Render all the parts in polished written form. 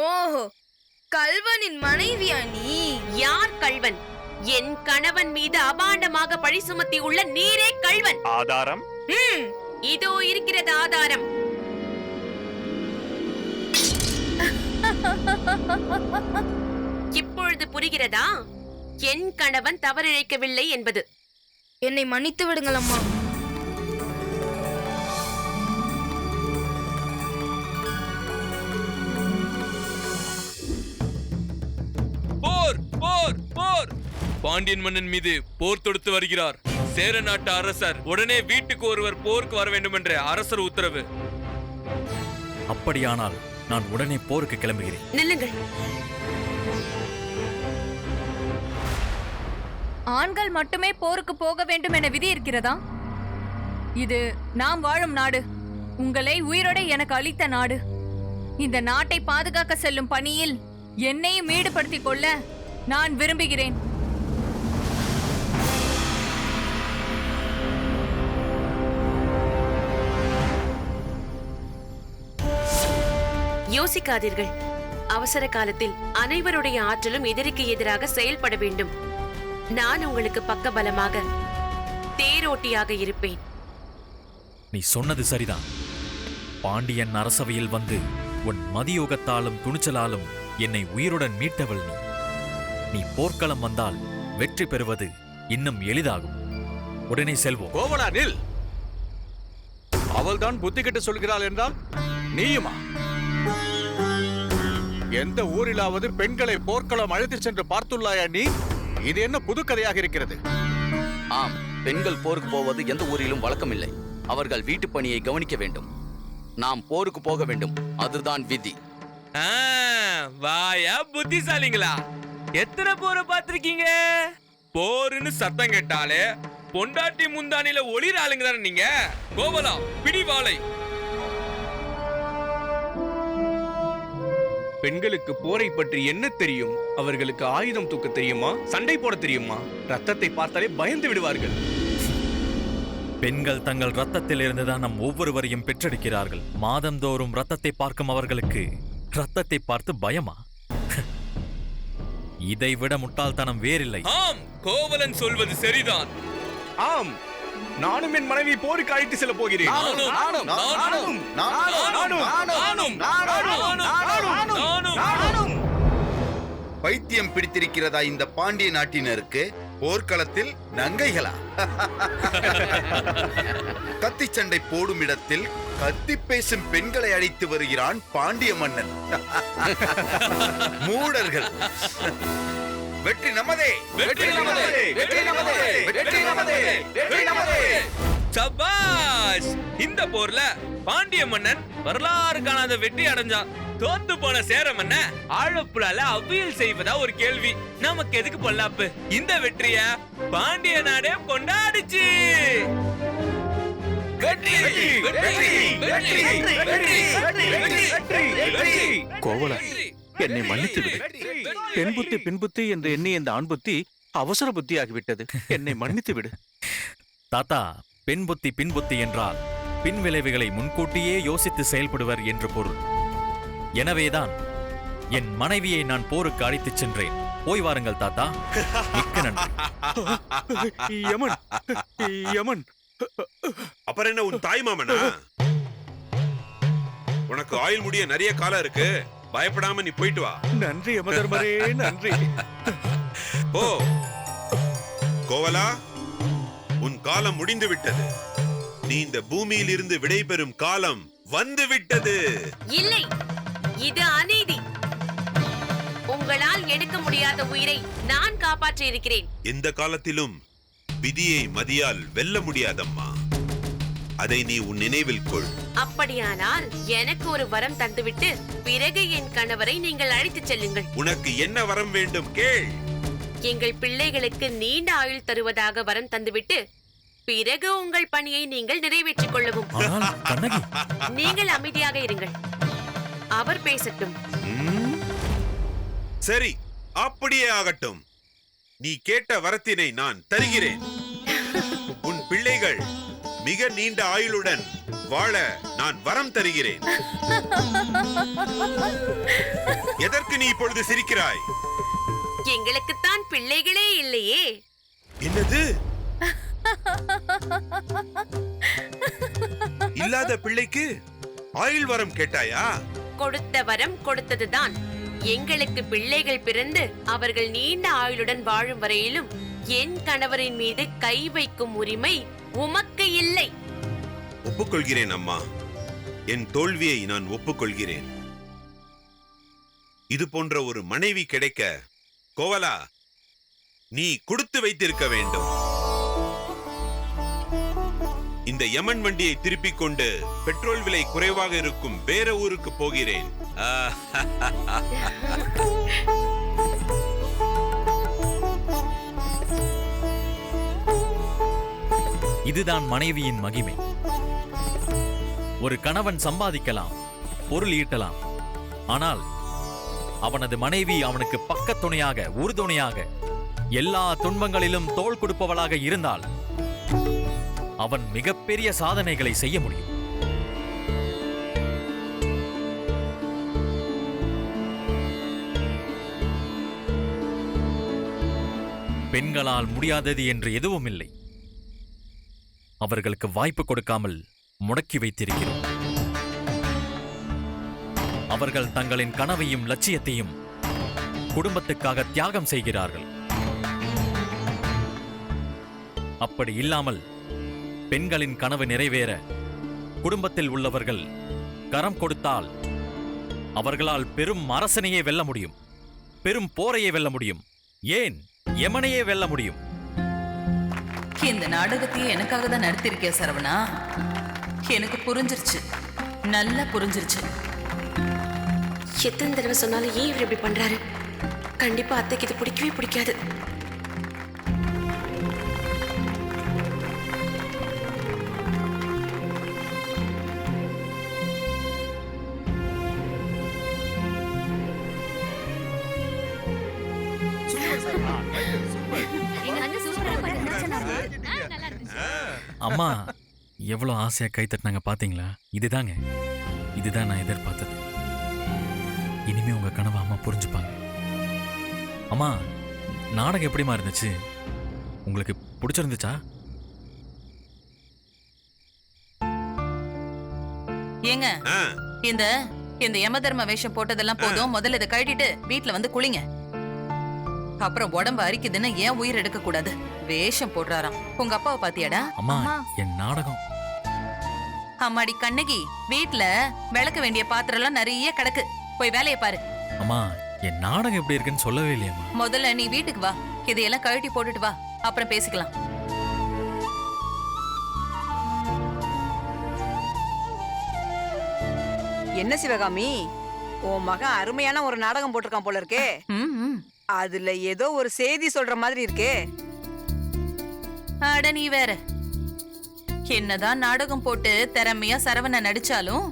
ஓஹோ, கல்வனின் மனைவியா நீ? யார் கள்வன்? என் கணவன் மீது அபாண்டமாக பழி சுமத்தி உள்ள நீரே கள்வன். ஆதாரம்? இதோ இருக்கிறது ஆதாரம். இப்பொழுது புரிகிறதா என் கணவன் தவறிழைக்கவில்லை என்பது? என்னை மன்னித்து விடுங்கள் அம்மா. போர் போர் போர்! பாண்டியன் மன்னன் மீது போர் தொடுத்து வருகிறார். சேர நாட்டு அரசர் உடனே வீட்டுக்கு ஒருவர் போருக்கு வர வேண்டும் என்ற அரசர் உத்தரவு. அப்படியானால் நான் உடனே போருக்கு கிளம்புகிறேன். நில்லுங்கள். ஆண்கள் மட்டுமே போருக்கு போக வேண்டும் என விதி இருக்கிறதா? இது நாம் வாழும் நாடு, உங்களை உயிரோடு எனக்கு அளித்த நாடு. இந்த நாட்டை பாதுகாக்க செல்லும் பணியில் என்னையும் ஈடுபடுத்திக் கொள்ள நான் விரும்புகிறேன். யோசிக்காதீர்கள். அவசர காலத்தில் அனைவருடைய ஆற்றலும் எதிரிக்கு எதிராக செயல்பட வேண்டும். நான் உங்களுக்கு பக்கபலமாக தேரோட்டியாக இருப்பேன். நீ சொன்னது சரிதான். பாண்டியன் அரசவையில் வந்து உன் மதியோகத்தாலும் துணிச்சலாலும் என்னை உயிருடன் மீட்டவள் நீ. நீ போர்க்களம் வந்தால் வெற்றி பெறுவது இன்னும் எளிதாகும். உடனே செல்வோம். கோவலா நில்! அவள்தான் புத்தி கெட்டு சொல்கிறாள் என்றால் நீயுமா? எந்த ஊரிலாவது பெண்களை போர்க்களம் அழைத்து சென்று பார்த்துள்ளாயா நீ? இது என்ன புது கதையாக இருக்கிறது? ஆம், பெண்கள் போருக்கு போவது எந்த ஊரிலும் வழக்கமில்லை. அவர்கள் வீட்டு பணியை கவனிக்க வேண்டும். நாம் போருக்கு போக வேண்டும், அதுதான் விதி. வாயா புத்திசாலிங்களா! எத்தனை போரை பார்த்திருக்கீங்க? போருன்னு சத்தம் கேட்டாலே பொண்டாட்டி முந்தானில ஒளிர ஆளுங்க தானே நீங்க. கோவலா, பிடிவாளை! பெண்களுக்கு போரை பற்றி என்ன தெரியும்? அவர்களுக்கு ஆயுதம் தூக்க தெரியுமா? சண்டை போட தெரியுமா? ரத்தத்தை பார்த்தாலே பயந்து விடுவார்கள். பெண்கள் தங்கள் ரத்தத்தில் இருந்துதான் நம் ஒவ்வொருவரையும் பெற்றெடுக்கிறார்கள். மாதந்தோறும் ரத்தத்தை பார்க்கும் அவர்களுக்கு ரத்தத்தை பார்த்து பயமா? இதைவிட முட்டாள்தனம் வேறில்லை. ஆம், கோவலன் சொல்வது சரிதான். ஆம், நானும் என் மனைவி போருக்கு அழைத்து செல்ல போகிறேன். பைத்தியம் பிடித்திருக்கிறதா இந்த பாண்டிய நாட்டினருக்கு? போர்க்களத்தில் நங்கைகளா? கத்தி சண்டை போடும் இடத்தில் கத்தி பேசும் பெண்களை அழைத்து வருகிறான் பாண்டிய மன்னன். மூடர்கள்! வெற்றி நமதே! வெற்றி நமதே! வெற்றி நமதே! வெற்றி நமதே! வெற்றி நமதே! சபாஷ்! இந்த போர்ல பாண்டிய மன்னன் வரலாறு காணாத வெற்றி அடைஞ்சான். தோத்து போன சேர மன்னன் ஆழப்புழால அவ்வியல் செய்வதா ஒரு கேள்வி. நமக்கு எதுக்கு பொல்லாப்பு? இந்த வெற்றிய பாண்டிய நாடே கொண்டாடிச்சு. கோவலா, என்னை மன்னித்து விடு. பெண் புத்தி பின் புத்தி என்று எண்ணி இந்த ஆண் புத்தி அவசர புத்தி ஆகிவிட்டது. என்னை மன்னித்து விடு. தாத்தா, பெண் புத்தி பின் புத்தி என்றால் பின் விளைவுகளை முன்கூட்டியே யோசித்து செயல்படுவர் என்று பொருள். எனவேதான் என் மனைவியை நான் போருக்கு அழைத்துச் சென்றேன். போய் வாருங்கள் தாத்தா. மிக்க நன்றி. யமன், யமன். அப்புறம் என்ன உன் தாய் மாமனா? உனக்கு ஆயுள் முடிய நிறைய காலம் இருக்கு. பயப்படாம நீ போயிட்டு வா. நன்றி யமதர்மரே, நன்றி. ஓ கோவலா, உன் காலம் முடிந்து விட்டது. நீ இந்த பூமியில் இருந்து விடைபெறும் காலம் வந்து விட்டது. இல்லை, இது அநீதி. உங்களால் எடுக்க முடியாத உயிரை நான் காப்பாற்றி இருக்கிறேன். எந்த காலத்திலும் விதியை மதியால் வெல்ல முடியாதம்மா. அதை நீ உன் நினைவில் கொள். அப்படியானால் எனக்கு ஒரு வரம் தந்துவிட்டு பிறகு என் கணவரை நீங்கள் அழைத்துச் செல்லுங்கள். உனக்கு என்ன வரம் வேண்டும் கேள். எங்கள் பிள்ளைகளுக்கு நீண்ட ஆயுள் தருவதாக வரம் தந்துவிட்டு பிறகு உங்கள் பணியை நீங்கள் நிறைவேற்றிக் கொள்ளவும். நீங்கள் அமைதியாக இருங்கள், அவர் பேசட்டும். சரி, அப்படியே ஆகட்டும். நீ கேட்ட வரத்தினை நான் தருகிறேன். உன் பிள்ளைகள் மிக நீண்ட ஆயுளுடன் வாழ நான் வரம் தருகிறேன். எதற்கு நீ இப்பொழுது சிரிக்கிறாய்? எங்களுக்குத்தான் பிள்ளைகளே இல்லையே. என்னது? இல்லாத பிள்ளைக்கு ஆயுள் வரம் கேட்டாயா? கொடுத்த வரம் கொடுத்ததுதான். எங்களுக்கு பிள்ளைகள் பிறந்து அவர்கள் நீண்ட ஆயுளுடன் வாழும் வரையிலும் என் கணவரின் மீது கை வைக்கும் உரிமை உமக்கு இல்லை. ஒப்புக்கொள்கிறேன் அம்மா. என் தோல்வியை நான் ஒப்புக்கொள்கிறேன். இது போன்ற ஒரு மனைவி கிடைக்க கோவலா நீ கொடுத்து வைத்திருக்க வேண்டும். இந்த யமன் வண்டியை திருப்பிக் கொண்டு பெட்ரோல் விலை குறைவாக இருக்கும் வேற ஊருக்கு போகிறேன். இதுதான் மனைவியின் மகிமை. ஒரு கணவன் சம்பாதிக்கலாம், பொருள் ஈட்டலாம், ஆனால் அவனது மனைவி அவனுக்கு பக்கத் துணையாக, உறுதுணையாக, எல்லா துன்பங்களிலும் தோள் கொடுப்பவளாக இருந்தால் அவன் மிகப்பெரிய சாதனைகளை செய்ய முடியும். பெண்களால் முடியாதது என்று எதுவும் இல்லை. அவர்களுக்கு வாய்ப்பு கொடுக்காமல் முடக்கி வைத்திருக்கிறோம். அவர்கள் தங்களின் கனவையும் லட்சியத்தையும் குடும்பத்துக்காக தியாகம் செய்கிறார்கள். அப்படி இல்லாமல் பெண்களின் கனவு நிறைவேற குடும்பத்தில் உள்ளவர்கள் கரம் கொடுத்தால் அவர்களால் பெரும் அரசனையே வெல்ல முடியும், பெரும் போரையே வெல்ல முடியும், ஏன் யமனையே வெல்ல முடியும். இந்த நாடகத்தையே எனக்காக தான் நடத்திருக்கிய சரவணா. எனக்கு புரிஞ்சிருச்சு, நல்லா புரிஞ்சிருச்சு. எத்தனை தடவை சொன்னாலும் ஏன் இவர் இப்படி பண்றாரு? கண்டிப்பா அத்தைக்கு இது பிடிக்கவே பிடிக்காது. அம்மா எவ்வளவு ஆசையா கை தட்டினாங்க பாத்தீங்களா? இதுதான் நான் எதிர்பார்த்தது. இனிமே உங்க கனவை அம்மா புரிஞ்சுப்பாங்க. அம்மா, நாடகம் எப்படிமா இருந்துச்சு? உங்களுக்கு பிடிச்சிருந்துச்சா? ஏங்க, இந்த யமதர்ம வேஷம் போட்டதெல்லாம் போதும். முதல்ல இதை கழட்டிட்டு வீட்டுல வந்து குளிங்க. அப்புறம் உடம்பு அரிக்குதுன்னு ஏன் உயிர் எடுக்க கூடாது? வேஷம் போடுறாராம். உங்க அப்பாவை பாத்தியாடா? அம்மா, என் நாடகம். அம்மாடி கண்ணகி, வீட்டுல விளக்க வேண்டிய பாத்திரம் எல்லாம் நிறைய கிடக்கு. போய் வேலையை பாரு. அம்மா, என் நாடகம் எப்படி இருக்குன்னு சொல்லவே இல்லையம்மா. முதல்ல நீ வீட்டுக்கு வா, இதையெல்லாம் கழட்டி போட்டுட்டு வா, அப்புறம் பேசிக்கலாம். என்ன சிவகாமி, உன் மகன் அருமையான ஒரு நாடகம் போட்டிருக்கான் போல இருக்கே. அதுல ஏதோ ஒரு செய்தி சொல்ற மாதிரி இருக்கே. அட நீ வேற. என்னதான் நாடகம் போட்டு திறமையா சரவண நடிச்சாலும்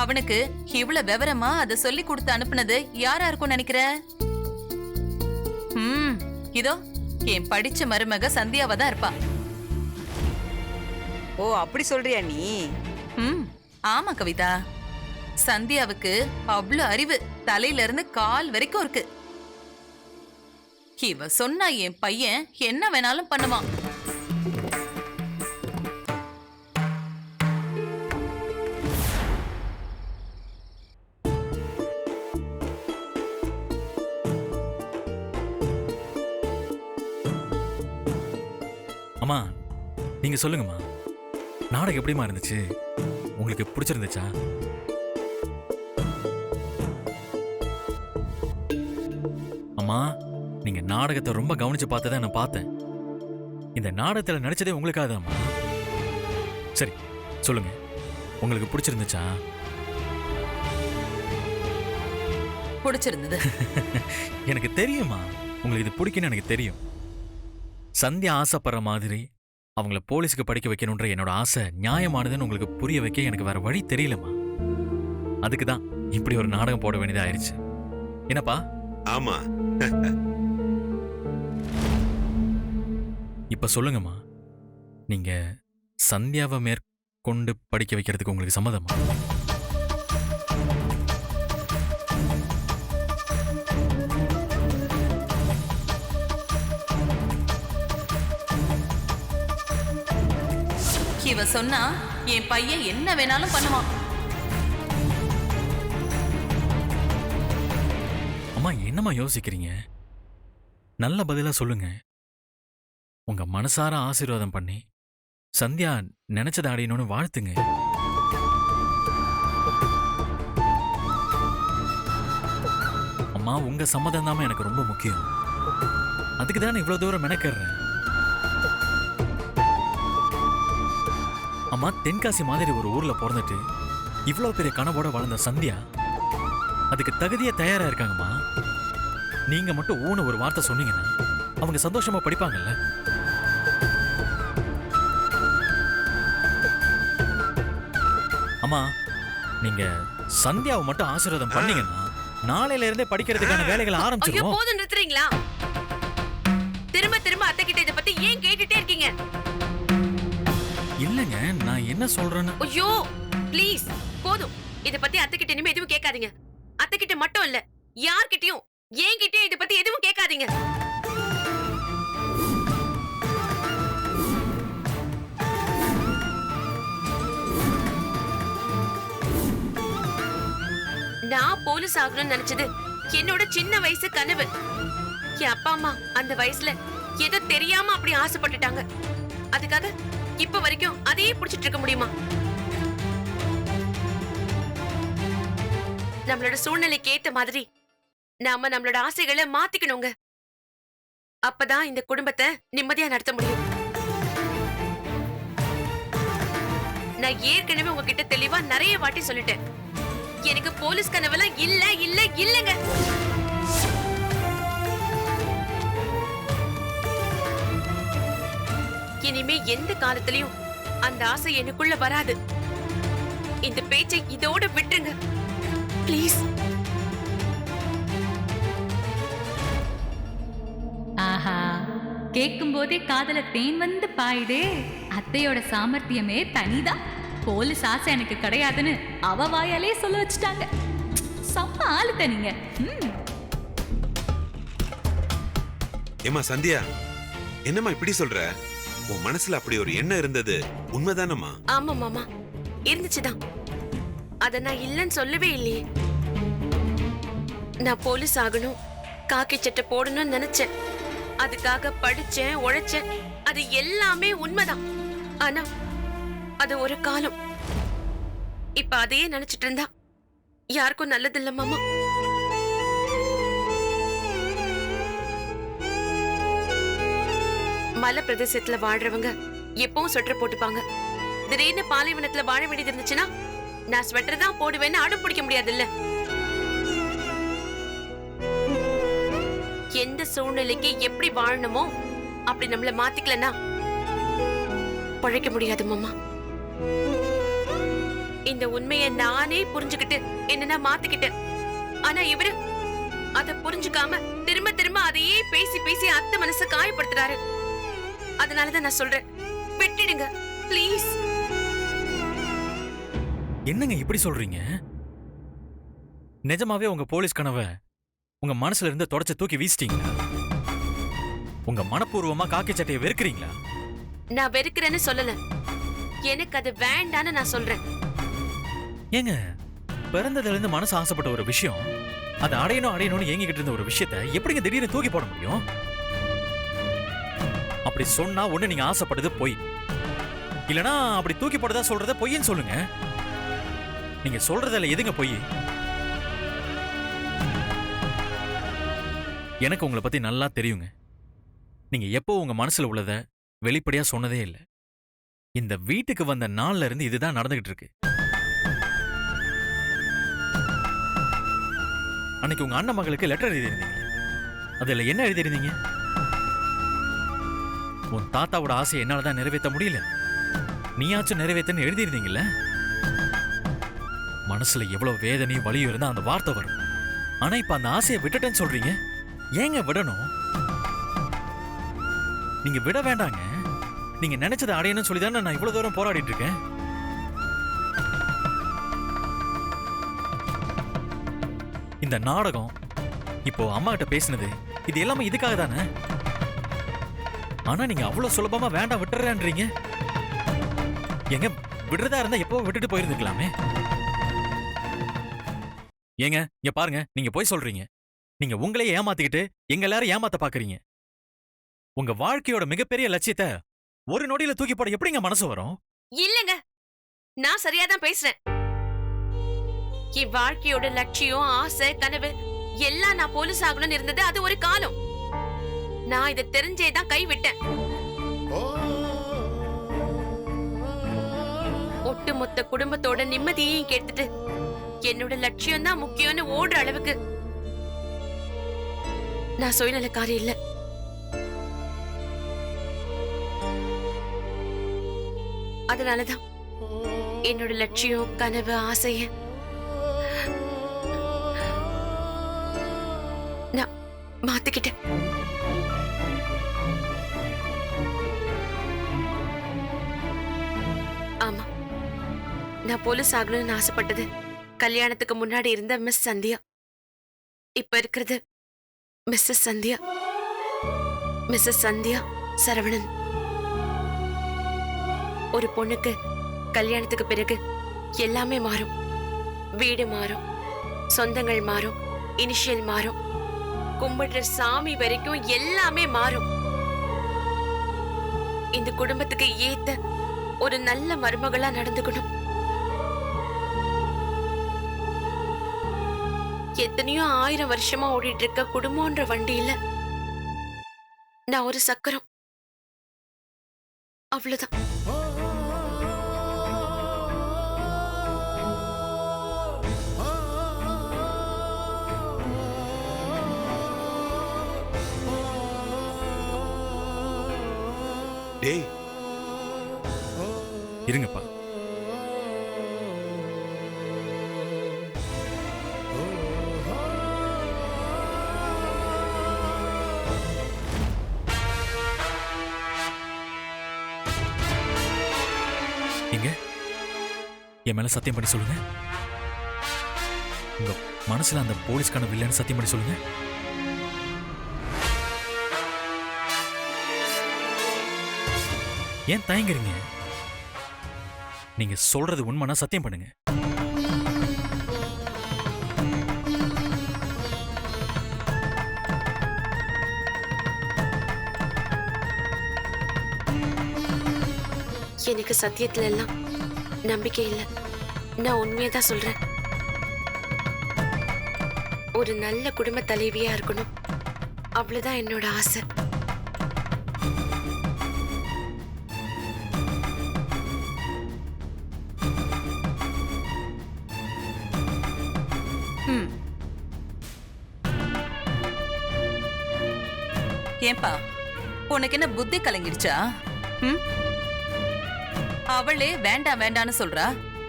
அவனுக்கு இவ்வளவு விவரமா அதை சொல்லி கொடுத்து அனுப்புனது யாரா இருக்கும் நினைக்கிற? இதோ என் படிச்ச மருமக சந்தியாவா தான் இருப்பா. ஓ, அப்படி சொல்றியா நீ? ஆமா கவிதா, சந்தியாவுக்கு அவ்வளவு அறிவு தலையில இருந்து கால் வரைக்கும் இருக்கு. இவ சொன்னா என் பையன் என்ன வேணாலும் பண்ணுவான். அம்மா, நீங்க சொல்லுங்கம்மா, நாடகம் எப்படிமா இருந்துச்சு? உங்களுக்கு பிடிச்சிருந்துச்சா? அம்மா, நீங்க நாடகத்தை ரொம்ப கவனிச்சு பார்த்ததை நான் பார்த்தேன். இந்த நாடகத்துல நடிச்சதே உங்களுக்காகதாம்மா. சரி சொல்லுங்க, உங்களுக்கு பிடிச்சிருந்துச்சா? பிடிச்சிருந்தது. எனக்கு தெரியுமா உங்களுக்கு இது பிடிக்குன்னு எனக்கு தெரியும். சந்தியா ஆசைப்படுற மாதிரி அவங்கள போலீஸுக்கு படிக்க வைக்கணுன்ற என்னோட ஆசை நியாயமானதுன்னு உங்களுக்கு புரிய வைக்க எனக்கு வேற வழி தெரியலம்மா. அதுக்கு தான் இப்படி ஒரு நாடகம் போட வேண்டியதா ஆயிடுச்சு. என்னப்பா? ஆமா. இப்ப சொல்லுங்கம்மா, நீங்க சந்தியாவை மேற்கொண்டு படிக்க வைக்கிறதுக்கு உங்களுக்கு சம்மதமா? இவ சொன்னா என் பையன் என்ன வேணாலும் பண்ணுவான். அம்மா என்னம்மா யோசிக்கிறீங்க? நல்ல பதிலா சொல்லுங்க. உங்க மனசார ஆசீர்வாதம் பண்ணி சந்தியா நினைச்சதை அடையணும்னு வாழ்த்துங்க. அம்மா உங்க சம்மதம் தான் எனக்கு ரொம்ப முக்கியம். அதுக்கு தானே இவ்வளவு தூரம் மெனக்கறேன். அம்மா தென்காசி மாதிரி ஒரு ஊர்ல பிறந்துட்டு இவ்வளவு பெரிய கனவோட வளர்ந்த சந்தியா அதுக்கு தகுதியா தயாரா இருக்காங்கம்மா. நீங்க மட்டும் ஊன ஒரு வார்த்தை சொன்னீங்கன்னா அவங்க சந்தோஷமா படிப்பாங்கல்ல. அம்மா நீங்க சந்தியாவை மட்டும் ஆசீர்வாதம் பண்ணீங்கன்னா நாளையில இருந்தே படிக்கிறதுக்கான வேலைகளை ஐயோ ஆரம்பிச்சிருவோம். போதும், நிறுத்துறீங்களா? திரும்ப திரும்ப அத்தை கிட்ட இதை பத்தி ஏன் கேட்டுட்டே இருக்கீங்க? இல்லங்க நான் என்ன சொல்றேன்னு. ஐயோ ப்ளீஸ் போதும். இத பத்தி அத்தை கிட்ட இனிமே எதுவும் கேட்காதீங்க. அத்தை கிட்ட மட்டும் இல்ல, யார்கிட்டயும் என்கிட்டயும் இத பத்தி எதுவும் கேட்காதீங்க. நான் போலீஸ் ஆகணும்னு நினைச்சது என்னோட சின்ன வயசு கனவு. என் அப்பா அம்மா அந்த வயசுல ஏதோ தெரியாம அப்படி ஆசைப்பட்டுட்டாங்க. அதுக்காக இப்ப வரைக்கும் அதையே புடிச்சிட்டு இருக்க முடியுமா? நம்மளோட சூழ்நிலைக்கு ஏத்த மாதிரி நாம நம்மளோட ஆசைகளை மாத்திக்கணுங்க. அப்பதான் இந்த குடும்பத்தை நிம்மதியா நடத்த முடியும். நான் ஏற்கனவே உங்ககிட்ட தெளிவா நிறைய வாட்டி சொல்லிட்டேன். எனக்கு போலீஸ் கனவெல்லாம் இல்ல இல்ல இல்லங்க. இனிமே எந்த காலத்திலயும் அந்த ஆசை எனக்குள்ள வராது. இந்த பேச்சை இதோட விட்டுருங்க ப்ளீஸ். ஆஹா, கேட்கும் போதே காதல தேன் வந்து பாயுதே. அத்தையோட சாமர்த்தியமே தனிதான். போலீஸ் ஆசை எனக்கு கிடையாதுன்னு அவ வாயாலே சொல்ல வச்சுட்டாங்க. செம்ம ஆளு தனிங்க. ஏமா சந்தியா, என்னம்மா இப்படி சொல்ற? உன் மனசுல அப்படி ஒரு எண்ணம் இருந்தது உண்மைதானம்மா? ஆமா மாமா, இருந்துச்சுதான். அத நான் இல்லன்னு சொல்லவே இல்லையே. நான் போலீஸ் ஆகணும், காக்கி சட்டை போடணும்னு நினைச்சேன். அதுக்காக படிச்சேன், உழைச்சேன். அது எல்லாமே உண்மைதான். ஆனா அது ஒரு காலம். இப்ப அதையே நினைச்சிட்டு இருந்தா யாருக்கும் நல்லதில்ல மாமா. மலை பிரதேசத்துல வாழ்றவங்க எப்பவும் ஸ்வெட்டர் போட்டுப்பாங்க. திடீர்னு பாலைவனத்துல வாழ வேண்டியது இருந்துச்சுன்னா நான் ஸ்வெட்டர் தான் போடுவேன்னு அடம் பிடிக்க முடியாதுல்ல. எந்த சூழ்நிலைக்கு எப்படி வாழணுமோ அப்படி நம்மள மாத்திக்கலன்னா பழைக்க முடியாது மாமா. இந்த உண்மையை நானே புரிஞ்சுக்கிட்டு என்னன்னா மாத்திக்கிட்டேன். ஆனா இவரு அத புரிஞ்சுக்காம திரும்ப திரும்ப அதையே பேசி பேசி அத்தை மனசை காயப்படுத்துறாரு. அதனாலதான் நான் சொல்றேன், விட்டுடுங்க ப்ளீஸ். என்னங்க இப்படி சொல்றீங்க? நிஜமாவே உங்க போலீஸ் கனவை உங்க மனசுல இருந்து தொடச்சு தூக்கி வீசிட்டீங்களா? உங்க மனப்பூர்வமா காக்கி சட்டையை வெறுக்கிறீங்களா? நான் வெறுக்கிறேன்னு சொல்லல, எனக்கு அது வேண்டான்னு நான் சொல்றேன். ஏங்க, பிறந்ததுல இருந்து மனசு ஆசைப்பட்ட ஒரு விஷயம், அதை அடையணும்னு ஏங்கிக்கிட்டு இருந்த ஒரு விஷயத்தை எப்படிங்க திடீர்னு தூக்கி போட முடியும்? அப்படி சொன்னா ஒண்ணு நீங்க ஆசைப்பட்டது பொய், இல்லனா அப்படி தூக்கி போட்டதா சொல்றத பொய்ன்னு சொல்லுங்க. நீங்க சொல்றதுல எதுங்க பொய்? எனக்கு உங்களை பத்தி நல்லா தெரியுங்க. நீங்க எப்போ உங்க மனசுல உள்ளத வெளிப்படையா சொன்னதே இல்லை. இந்த வீட்டுக்கு வந்த நாள்ல இருந்து இதுதான் நடந்துகிட்டு இருக்கு. அன்னைக்கு உங்க அண்ணன் மகளுக்கு லெட்டர் எழுதியிருந்தீங்க. அதுல என்ன எழுதியிருந்தீங்க? உன் தாத்தாவோட ஆசையை என்னாலதான் நிறைவேற்ற முடியல, நீயாச்சும் நிறைவேற்றன்னு எழுதியிருந்தீங்கல்ல. மனசுல எவ்வளவு வேதனையும் வலியும் இருந்தா அந்த வார்த்தை வரும். ஆனா இப்ப அந்த ஆசையை விட்டுட்டேன்னு சொல்றீங்க. ஏங்க விடணும்? நீங்க விட வேண்டாங்க. நீங்க நினைச்சதை அடையணும்னு சொல்லி தானே நான் இவ்வளவு தூரம் போராடிட்டு இருக்கேன். இந்த நாடகம், இப்போ அம்மா கிட்ட பேசினது, இது எல்லாமே இதுக்காக தானே. ஆனா நீங்க அவ்வளவு சுலபமா வேண்டாம் விட்டுறேன்றீங்க. எங்க விடுறதா இருந்தா எப்போ விட்டுட்டு போயிருந்துக்கலாமே. ஏங்க இங்க பாருங்க, நீங்க போய் சொல்றீங்க. நீங்க உங்களையே ஏமாத்திக்கிட்டு எங்க எல்லாரும் ஏமாத்த பாக்குறீங்க. உங்க வாழ்க்கையோட மிகப்பெரிய லட்சியத்தை ஒரு நொடியில தூக்கி போட எப்படிங்க மனசு வரும்? இல்லங்க, நான் சரியாதான் பேசுறேன். என் வாழ்க்கையோட லட்சியம், ஆசை, கனவு எல்லாம் நான் போலீஸ் ஆகணும்னு இருந்தது. அது ஒரு காலம். நான் இதை தெரிஞ்சேதான் கைவிட்டேன். ஒட்டுமொத்த குடும்பத்தோட நிம்மதியையும் கேட்டுட்டு என்னோட லட்சியம் தான் முக்கியம்னு ஓடுற அளவுக்கு நான் சுயநலக்காரி இல்ல. அதனாலதான் என்னோட லட்சியம், கனவு, ஆசைய நான் மாத்திக்கிட்டேன். ஆமா, நான் போலீஸ் ஆகணும்னு ஆசைப்பட்டது கல்யாணத்துக்கு முன்னாடி இருந்த மிஸ் சந்தியா. இப்ப இருக்கிறது மிஸ்ஸஸ் சந்தியா. மிஸ்ஸஸ் சந்தியா சரவணன். ஒரு பொண்ணுக்கு கல்யாணத்துக்கு பிறகு எல்லாமே மாறும். வீடு மாறும், சொந்தங்கள் மாறும், இனிஷியல் மாறும், கும்பிடுற சாமி வரைக்கும் எல்லாமே மாறும். இந்த குடும்பத்துக்கு ஏத்த ஒரு நல்ல மருமகளா நடந்துக்கணும். எத்தனையோ 1000 வருஷமா ஓடிட்டு இருக்க குடும்பம்ன்ற வண்டியில நான் ஒரு சக்கரம், அவ்வளவுதான். டேய் இருங்கப்பா. எங்க என் மேல சத்தியம் பண்ணி சொல்லுங்க. உங்க மனசுல அந்த போலீஸ்கான வில்லன்னு சத்தியம் பண்ணி சொல்லுங்க. ஏன் தயங்குறீங்க? நீங்க சொல்றது உண்மைனா சத்தியம் பண்ணுங்க. எனக்கு சத்தியத்துல எல்லாம் நம்பிக்கை இல்ல. நான் உண்மையதான் சொல்றேன். ஒரு நல்ல குடும்ப தலைவியா இருக்கணும், அவ்வளவுதான் என்னோட ஆசை. ஏன்பா, உனக்கு என்ன புத்தி கலங்கிடுச்சா? அவளே வேண்டாம் வேண்டான்னு சொல்றா,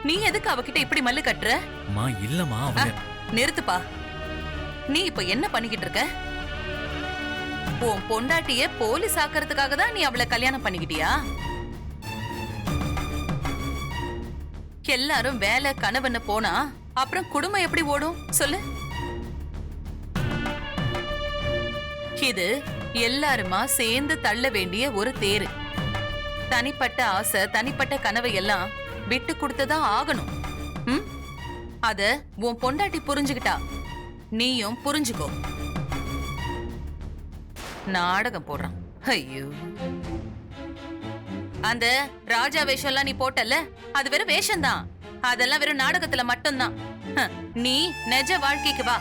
நீ எதுக்கு அவகிட்ட இப்படி மல்லு கட்டுற? மா இல்லம்மா, அவங்க நிறுத்துப்பா. நீ இப்ப என்ன பண்ணிக்கிட்டு இருக்க? உன் பொண்டாட்டிய போலீஸ் ஆக்கிறதுக்காக தான் நீ அவளை கல்யாணம் பண்ணிக்கிட்டியா? எல்லாரும் வேலை கனவுன்னு போனா அப்புறம் குடும்பம் எப்படி ஓடும் சொல்லு? இது எல்லாருமா சேர்ந்து தள்ள வேண்டிய ஒரு தேரு. தனிப்பட்ட ஆசை, தனிப்பட்ட கனவை எல்லாம் விட்டு கொடுத்துதான் ஆகணும். அத உன் பொண்டாட்டி புரிஞ்சுக்கிட்டா, நீயும் புரிஞ்சுக்கோ. நாடகம் போடுறான். ஐயோ, அந்த ராஜா வேஷம் எல்லாம் நீ போட்டல, அது வெறும் வேஷம்தான். அதெல்லாம் வெறும் நாடகத்துல மட்டும்தான். நீ நிஜ வாழ்க்கைக்கு வா.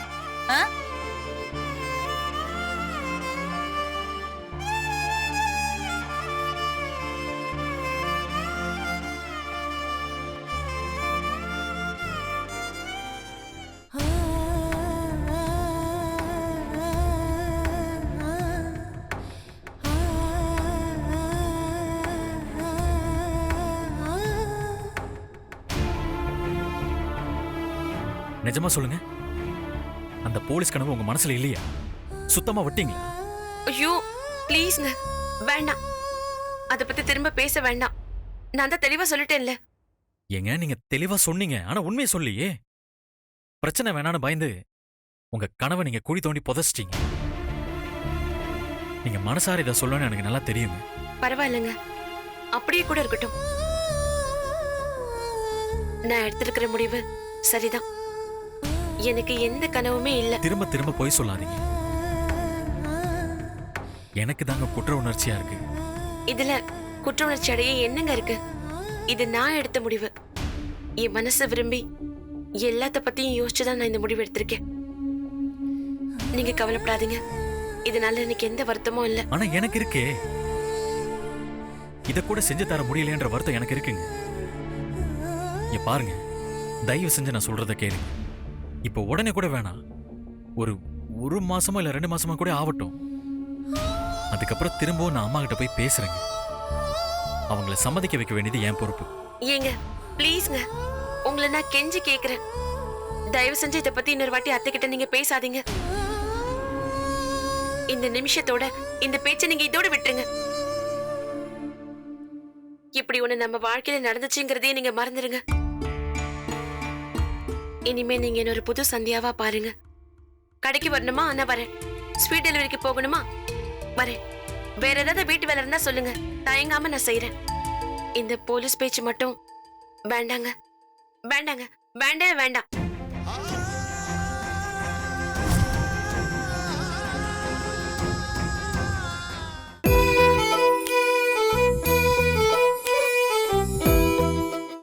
நிஜமா சொல்லுங்க, அந்த போலீஸ் கனவு உங்க மனசுல இல்லையா? சுத்தமா விட்டீங்களா? ஐயோ ப்ளீஸ்ங்க, வேண்டாம். அத பத்தி திரும்ப பேச வேண்டாம். நான் தான் தெளிவா சொல்லிட்டேன்ல. ஏங்க நீங்க தெளிவா சொன்னீங்க, ஆனா உண்மையை சொல்லியே. பிரச்சனை வேணான்னு பயந்து உங்க கனவை நீங்க குழி தோண்டி புதைச்சிட்டீங்க. நீங்க மனசார இதை சொல்லணும்னு எனக்கு நல்லா தெரியுங்க. பரவாயில்லைங்க, அப்படியே கூட இருக்கட்டும். நான் எடுத்திருக்கிற முடிவு சரிதான். எனக்கு எந்த கனவுமே இல்ல. திரும்ப திரும்ப போய் சொல்லாதீங்க. எனக்கு தாங்க குற்ற உணர்ச்சியா இருக்கு. இதுல குற்ற உணர்ச்சி அடைய என்னங்க இருக்கு? இது நான் எடுத்த முடிவு. என் மனசு விரும்பி எல்லாத்த பத்தியும் யோசிச்சுதான் நான் இந்த முடிவு எடுத்திருக்கேன். நீங்க கவலைப்படாதீங்க. இதனால எனக்கு எந்த வருத்தமும் இல்ல. ஆனா எனக்கு இருக்கே, இத கூட செஞ்சு தர முடியலன்ற வருத்தம் எனக்கு இருக்குங்க. இங்க பாருங்க, தயவு செஞ்சு நான் சொல்றத கேளுங்க. இப்போ உடனே கூட வேணாம், ஒரு மாசமா இல்ல 2 மாசமா கூட ஆகட்டும். அதுக்கப்புறம் திரும்பவும் நான் அம்மா கிட்ட போய் பேசுறேங்க. அவங்கள சம்மதிக்க வைக்க வேண்டியது என் பொறுப்பு. ஏங்க ப்ளீஸ்ங்க, உங்களை நான் கெஞ்சி கேக்குறேன். தயவு செஞ்சு இத பத்தி இன்னொரு வாட்டி அத்தை கிட்ட நீங்க பேசாதீங்க. இந்த நிமிஷத்தோட இந்த பேச்சை நீங்க இதோட விட்டுருங்க. இப்படி ஒண்ணு நம்ம வாழ்க்கையில நடந்துச்சுங்கிறதையே நீங்க மறந்துடுங்க. இனிமே நீங்க என்ன ஒரு புது சந்தியாவா பாருங்க. கடைக்கு வரணுமா? நான் வரேன். ஸ்வீட் டெலிவரிக்கு போகணுமா? வரேன். வேற ஏதாவது வீட்டு வேலை இருந்தா சொல்லுங்க, தயங்காம நான் செய்யறேன். இந்த போலீஸ் பேச்சு மட்டும் வேண்டாங்க, வேண்டாங்க, வேண்டவே வேண்டாம்.